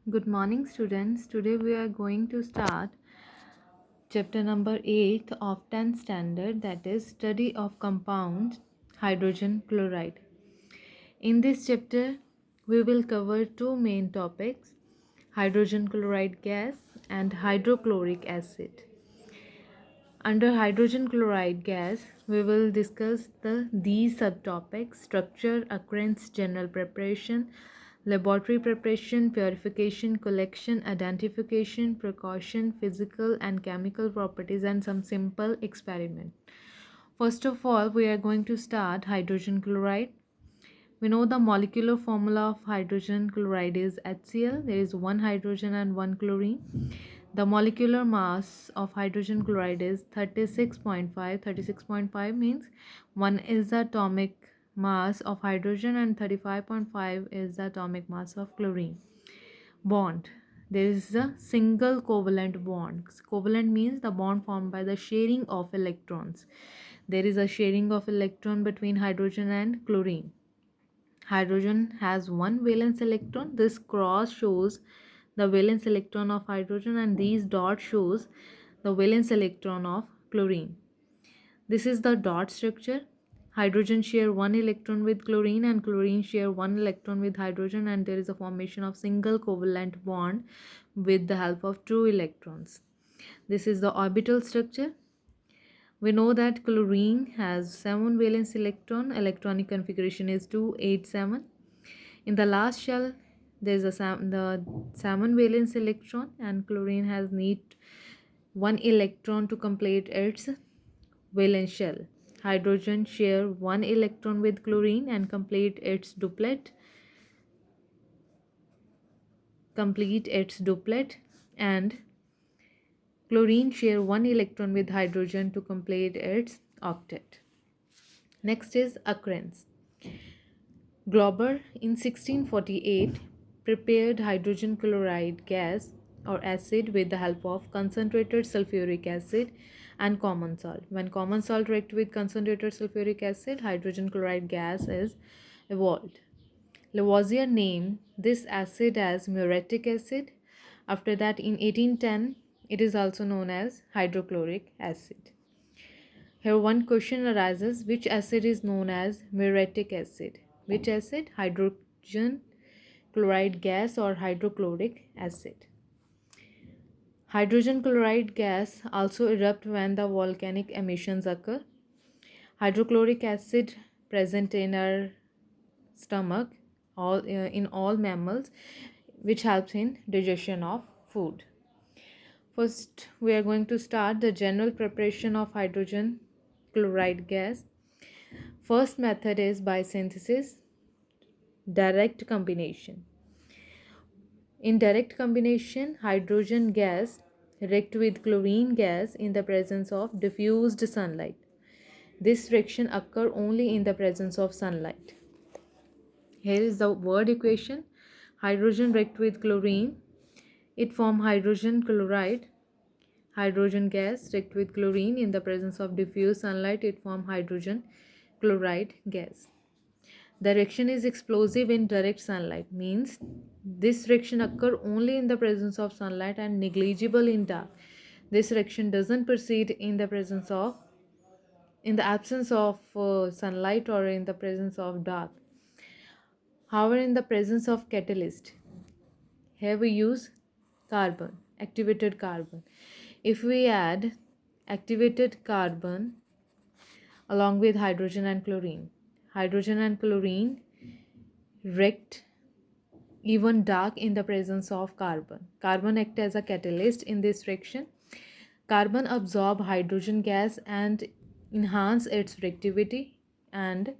Good morning, students. Today we are going to start chapter number 8 of 10th standard, that is study of compound hydrogen chloride. In this chapter, we will cover two main topics: hydrogen chloride gas and hydrochloric acid. Under hydrogen chloride gas, we will discuss these subtopics: structure, occurrence, general preparation, laboratory preparation, purification, collection, identification, precaution, physical and chemical properties, and some simple experiment. First of all, we are going to start hydrogen chloride. We know the molecular formula of hydrogen chloride is HCl. There is one hydrogen and one chlorine. The molecular mass of hydrogen chloride is 36.5. 36.5 means 1 is the atomic mass of hydrogen and 35.5 is the atomic mass of chlorine. Bond. There is a single covalent bond. Covalent means the bond formed by the sharing of electrons. There is a sharing of electron between hydrogen and chlorine. Hydrogen has one valence electron. This cross shows the valence electron of hydrogen and these dot shows the valence electron of chlorine. This is the dot structure. Hydrogen share one electron with chlorine and chlorine share one electron with hydrogen, and there is a formation of single covalent bond with the help of two electrons. This is the orbital structure. We know that chlorine has 7 valence electron. Electronic configuration is 287. In the last shell, there is the 7 valence electron, and chlorine has need one electron to complete its valence shell. Hydrogen share one electron with chlorine and complete its duplet. And chlorine share one electron with hydrogen to complete its octet. Next is occurrence. Glauber in 1648 prepared hydrogen chloride gas or acid with the help of concentrated sulfuric acid and common salt. When common salt react with concentrated sulfuric acid, hydrogen chloride gas is evolved. Lavoisier named this acid as muriatic acid. After that, in 1810, it is also known as hydrochloric acid. Here one question arises: which acid is known as muriatic acid? Which acid? Hydrogen chloride gas or hydrochloric acid. Hydrogen chloride gas also erupt when the volcanic emissions occur. Hydrochloric acid present in our stomach in all mammals, which helps in digestion of food. First, we are going to start the general preparation of hydrogen chloride gas. First method is by synthesis, direct combination. In direct combination, hydrogen gas react with chlorine gas in the presence of diffused sunlight. This reaction occurs only in the presence of sunlight. Here is the word equation. Hydrogen react with chlorine. It forms hydrogen chloride. Hydrogen gas react with chlorine in the presence of diffuse sunlight. It forms hydrogen chloride gas. The reaction is explosive in direct sunlight, means this reaction occurs only in the presence of sunlight and negligible in dark. This reaction doesn't proceed in the absence of sunlight or in the presence of dark. However, in the presence of catalyst, here we use carbon, activated carbon. If we add activated carbon along with hydrogen and chlorine react even dark in the presence of carbon. Carbon acts as a catalyst in this reaction. Carbon absorb hydrogen gas and enhance its reactivity, and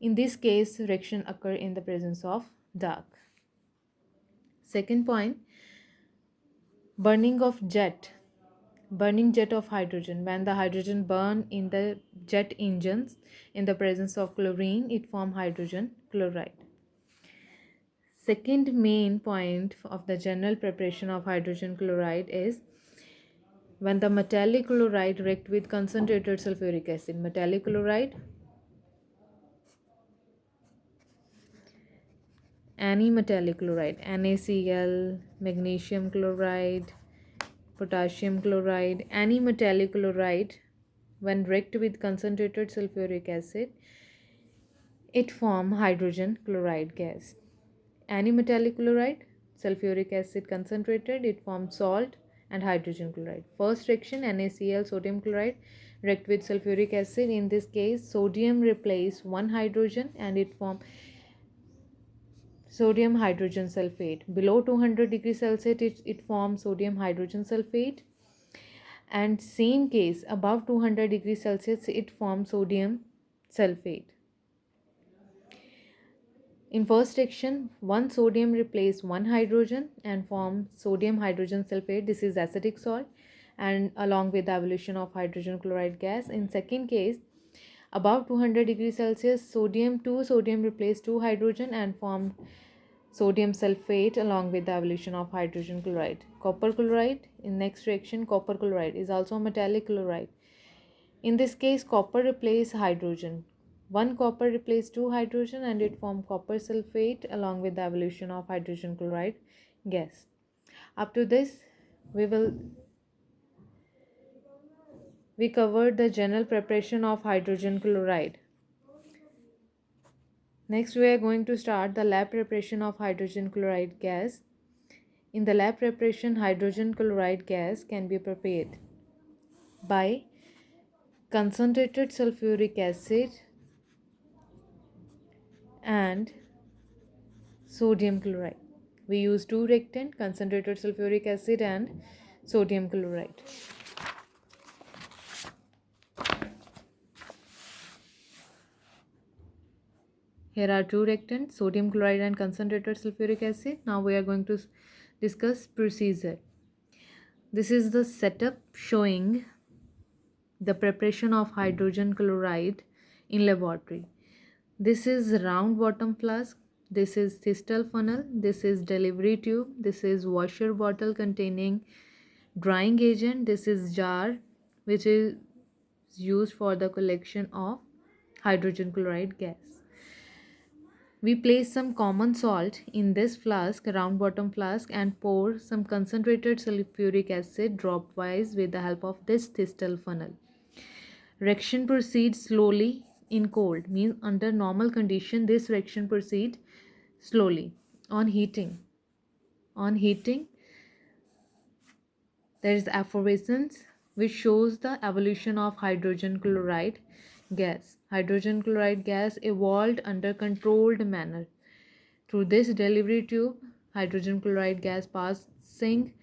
in this case reaction occur in the presence of dark. Second point, burning jet of hydrogen. When the hydrogen burn in the jet engines in the presence of chlorine, it form hydrogen chloride. Second main point of the general preparation of hydrogen chloride is when the metallic chloride react with concentrated sulfuric acid. any metallic chloride, NaCl, magnesium chloride, potassium chloride, any metallic chloride, when reacted with concentrated sulfuric acid, it forms hydrogen chloride gas. Any metallic chloride, sulfuric acid concentrated, it forms salt and hydrogen chloride. First reaction, NaCl, sodium chloride, react with sulfuric acid. In this case, sodium replace one hydrogen and it forms sodium hydrogen sulfate. Below 200 degrees Celsius, it forms sodium hydrogen sulfate. And same case, above 200 degrees Celsius, it forms sodium sulfate. In first reaction, one sodium replace one hydrogen and form sodium hydrogen sulfate. This is acidic salt, and along with the evolution of hydrogen chloride gas. In second case, above 200 degrees Celsius, two sodium replace two hydrogen and form sodium sulfate along with the evolution of hydrogen chloride. Copper chloride, in next reaction, copper chloride is also a metallic chloride. In this case, copper replace hydrogen. One copper replace two hydrogen and it form copper sulfate along with the evolution of hydrogen chloride gas. Up to this, we covered the general preparation of hydrogen chloride. Next, we are going to start the lab preparation of hydrogen chloride gas. In the lab preparation, hydrogen chloride gas can be prepared by concentrated sulfuric acid and sodium chloride. We use two reactants, concentrated sulfuric acid and sodium chloride. Here are two reactants, sodium chloride and concentrated sulfuric acid. Now we are going to discuss procedure. This is the setup showing the preparation of hydrogen chloride in laboratory. This is round bottom flask, this is Thystel funnel, this is delivery tube, this is washer bottle containing drying agent, this is jar which is used for the collection of hydrogen chloride gas. We place some common salt in this flask, round bottom flask, and pour some concentrated sulfuric acid dropwise with the help of this Thystel funnel. Reaction proceeds slowly in cold, means under normal condition this reaction proceeds slowly. On heating, there is effervescence which shows the evolution of hydrogen chloride gas. Hydrogen chloride gas evolved under controlled manner. Through this delivery tube, hydrogen chloride gas passing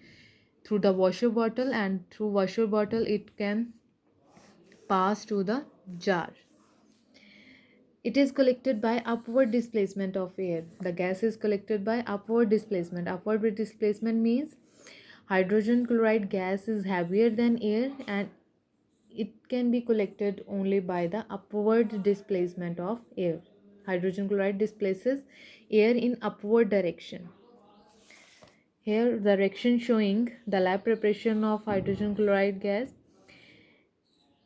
through the washer bottle, and through washer bottle it can pass to the jar. It is collected by upward displacement of air. The gas is collected by upward displacement. Upward displacement means hydrogen chloride gas is heavier than air and it can be collected only by the upward displacement of air. Hydrogen chloride displaces air in upward direction. Here the reaction showing the lab preparation of hydrogen chloride gas.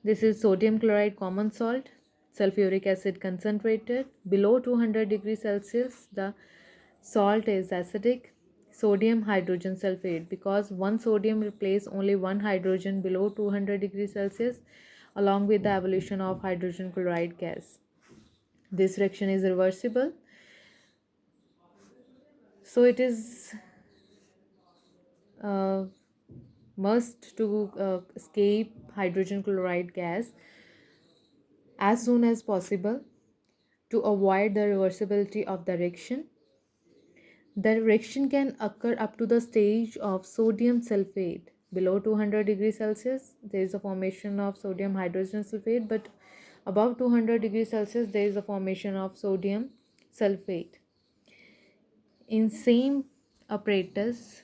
This is sodium chloride common salt, sulfuric acid concentrated. Below 200 degrees Celsius, the salt is acidic. Sodium hydrogen sulfate, because one sodium replaces only one hydrogen below 200 degrees Celsius along with the evolution of hydrogen chloride gas. This reaction is reversible. So it is must to escape hydrogen chloride gas as soon as possible to avoid the reversibility of the reaction. The reaction can occur up to the stage of sodium sulfate. Below 200 degrees Celsius, there is a formation of sodium hydrogen sulfate, but above 200 degrees Celsius, there is a formation of sodium sulfate. In same apparatus,